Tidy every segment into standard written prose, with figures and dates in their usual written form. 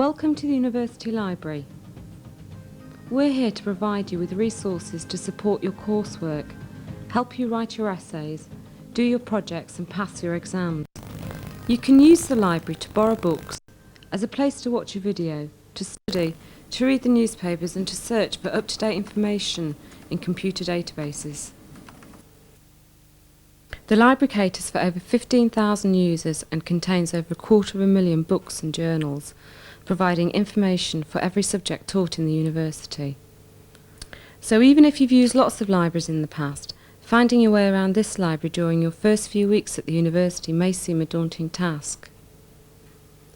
Welcome to the University Library. We're here to provide you with resources to support your coursework, help you write your essays, do your projects and pass your exams. You can use the library to borrow books, as a place to watch a video, to study, to read the newspapers and to search for up-to-date information in computer databases. The library caters for over 15,000 users and contains over 250,000 books and journals, providing information for every subject taught in the university. So even if you've used lots of libraries in the past, finding your way around this library during your first few weeks at the university may seem a daunting task.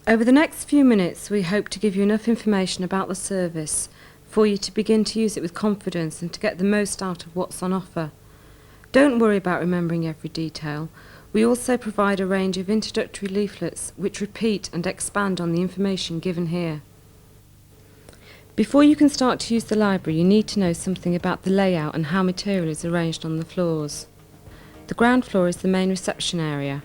Over the next few minutes, we hope to give you enough information about the service for you to begin to use it with confidence and to get the most out of what's on offer. Don't worry about remembering every detail. We also provide a range of introductory leaflets which repeat and expand on the information given here. Before you can start to use the library, you need to know something about the layout and how material is arranged on the floors. The ground floor is the main reception area.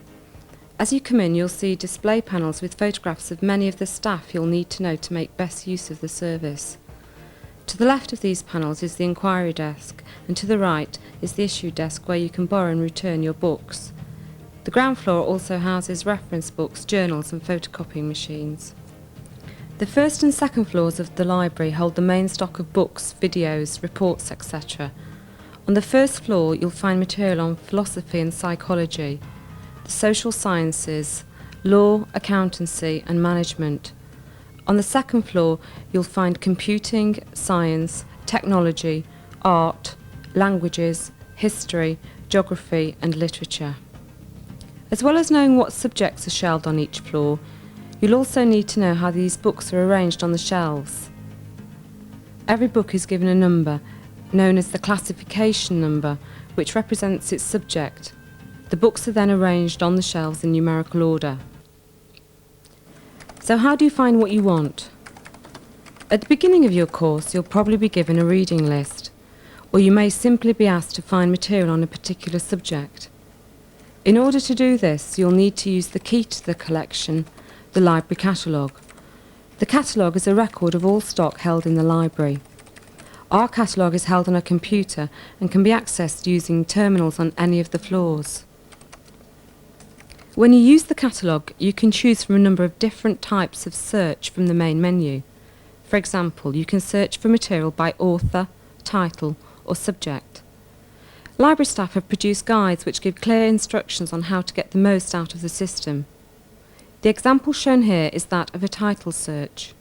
As you come in, you'll see display panels with photographs of many of the staff you'll need to know to make best use of the service. To the left of these panels is the inquiry desk, and to the right is the issue desk where you can borrow and return your books. The ground floor also houses reference books, journals and photocopying machines. The first and second floors of the library hold the main stock of books, videos, reports, etc. On the first floor you'll find material on philosophy and psychology, the social sciences, law, accountancy and management. On the second floor you'll find computing, science, technology, art, languages, history, geography and literature. As well as knowing what subjects are shelved on each floor, you'll also need to know how these books are arranged on the shelves. Every book is given a number, known as the classification number, which represents its subject. The books are then arranged on the shelves in numerical order. So how do you find what you want? At the beginning of your course, you'll probably be given a reading list, or you may simply be asked to find material on a particular subject. In order to do this, you'll need to use the key to the collection, the library catalogue. The catalogue is a record of all stock held in the library. Our catalogue is held on a computer and can be accessed using terminals on any of the floors. When you use the catalogue, you can choose from a number of different types of search from the main menu. For example, you can search for material by author, title or subject. Library staff have produced guides which give clear instructions on how to get the most out of the system. The example shown here is that of a title search.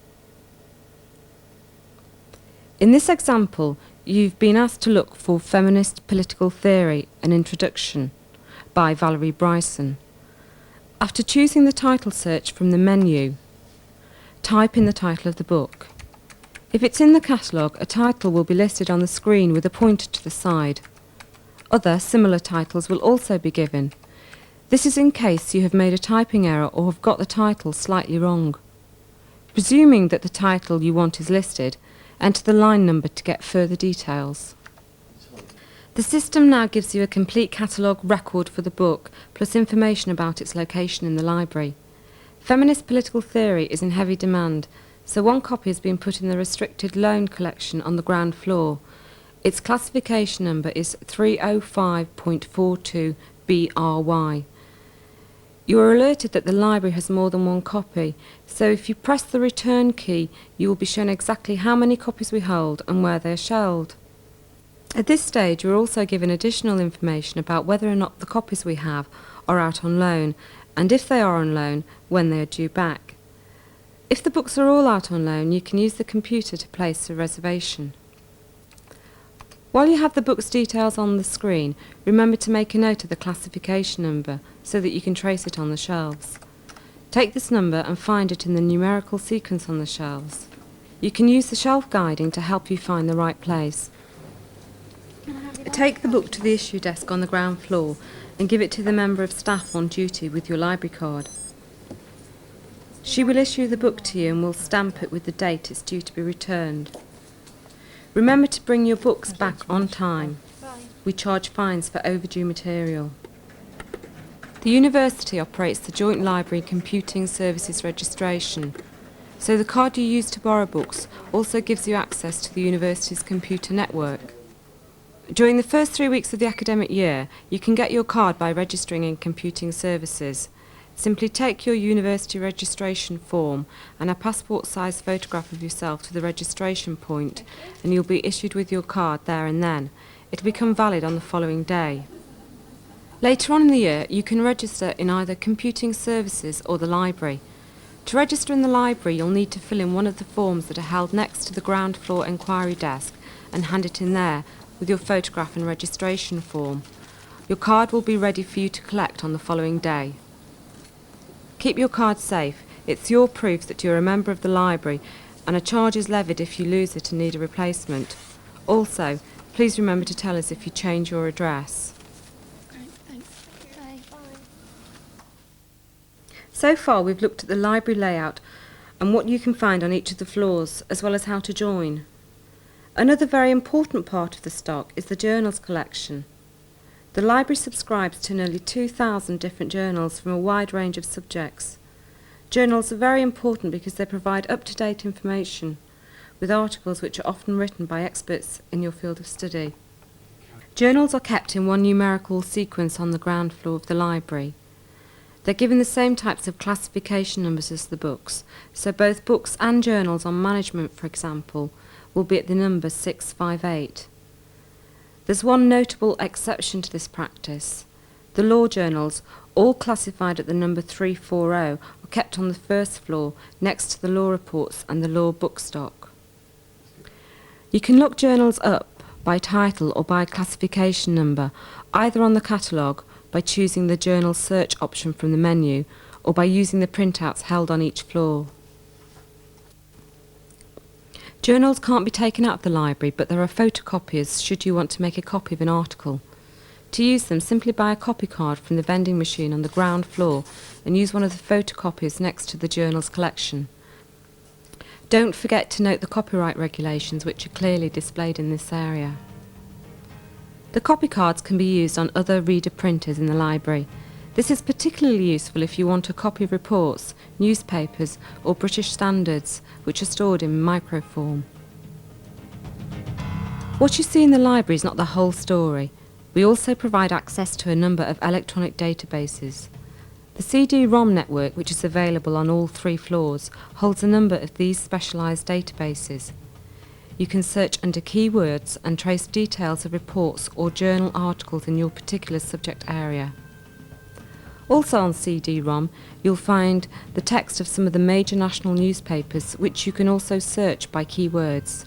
In this example, you've been asked to look for Feminist Political Theory, an Introduction by Valerie Bryson. After choosing the title search from the menu, type in the title of the book. If it's in the catalogue, a title will be listed on the screen with a pointer to the side. Other similar titles will also be given. This is in case you have made a typing error or have got the title slightly wrong. Presuming that the title you want is listed, enter the line number to get further details. The system now gives you a complete catalogue record for the book, plus information about its location in the library. Feminist Political Theory is in heavy demand, so one copy has been put in the restricted loan collection on the ground floor. Its classification number is 305.42BRY. You are alerted that the library has more than one copy, so if you press the return key, you will be shown exactly how many copies we hold and where they are shelved. At this stage, you are also given additional information about whether or not the copies we have are out on loan, and if they are on loan, when they are due back. If the books are all out on loan, you can use the computer to place a reservation. While you have the book's details on the screen, remember to make a note of the classification number so that you can trace it on the shelves. Take this number and find it in the numerical sequence on the shelves. You can use the shelf guiding to help you find the right place. Take the book to the issue desk on the ground floor and give it to the member of staff on duty with your library card. She will issue the book to you and will stamp it with the date it's due to be returned. Remember to bring your books back on time. We charge fines for overdue material. The university operates the Joint Library Computing Services Registration. so the card you use to borrow books also gives you access to the university's computer network. During the first 3 weeks of the academic year, you can get your card by registering in Computing Services. Simply take your university registration form and a passport-sized photograph of yourself to the registration point, and you'll be issued with your card there and then. It'll become valid on the following day. Later on in the year, you can register in either Computing Services or the library. To register in the library, you'll need to fill in one of the forms that are held next to the ground floor enquiry desk and hand it in there with your photograph and registration form. Your card will be ready for you to collect on the following day. Keep your card safe. It's your proof that you're a member of the library, and a charge is levied if you lose it and need a replacement. Also, please remember to tell us if you change your address. So far, we've looked at the library layout and what you can find on each of the floors, as well as how to join. Another very important part of the stock is the journals collection. The library subscribes to nearly 2,000 different journals from a wide range of subjects. Journals are very important because they provide up-to-date information, with articles which are often written by experts in your field of study. Journals are kept in one numerical sequence on the ground floor of the library. They're given the same types of classification numbers as the books, so both books and journals on management, for example, will be at the number 658. There's one notable exception to this practice. The law journals, all classified at the number 340, are kept on the first floor next to the law reports and the law book stock. You can look journals up by title or by classification number, either on the catalogue by choosing the journal search option from the menu, or by using the printouts held on each floor. Journals can't be taken out of the library, but there are photocopiers should you want to make a copy of an article. To use them, simply buy a copy card from the vending machine on the ground floor and use one of the photocopiers next to the journals collection. Don't forget to note the copyright regulations, which are clearly displayed in this area. The copy cards can be used on other reader printers in the library. This is particularly useful if you want a copy of reports, newspapers or British standards, which are stored in microform. What you see in the library is not the whole story. We also provide access to a number of electronic databases. The CD-ROM network, which is available on all 3 floors, holds a number of these specialised databases. You can search under keywords and trace details of reports or journal articles in your particular subject area. Also on CD-ROM, you'll find the text of some of the major national newspapers, which you can also search by keywords.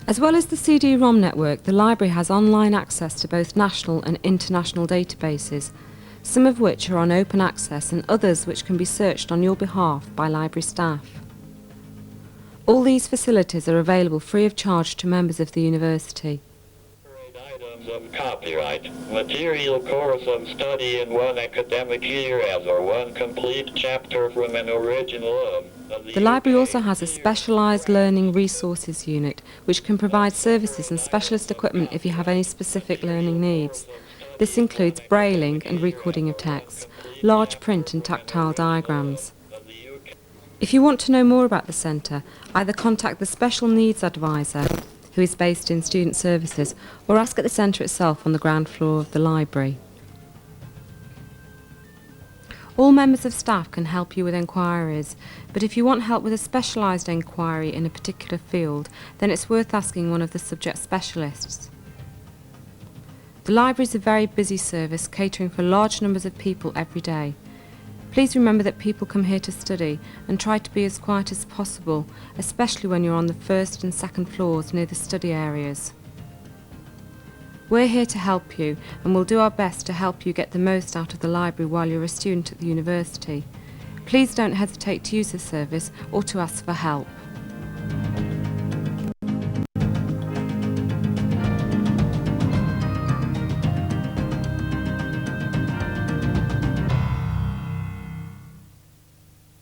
As well as the CD-ROM network, the library has online access to both national and international databases, some of which are on open access and others which can be searched on your behalf by library staff. All these facilities are available free of charge to members of the university. Items of copyright. Material course of study in one academic year as or one complete chapter from an original of The library also has a specialised learning resources unit which can provide services and specialist equipment if you have any specific learning needs. This includes brailing and recording of text, large print and tactile diagrams. If you want to know more about the centre, either contact the Special Needs Advisor, who is based in Student Services, or ask at the centre itself on the ground floor of the library. All members of staff can help you with enquiries, but if you want help with a specialised enquiry in a particular field, then it's worth asking one of the subject specialists. The library is a very busy service, catering for large numbers of people every day. Please remember that people come here to study and try to be as quiet as possible, especially when you're on the first and second floors near the study areas. We're here to help you, and we'll do our best to help you get the most out of the library while you're a student at the university. Please don't hesitate to use this service or to ask for help.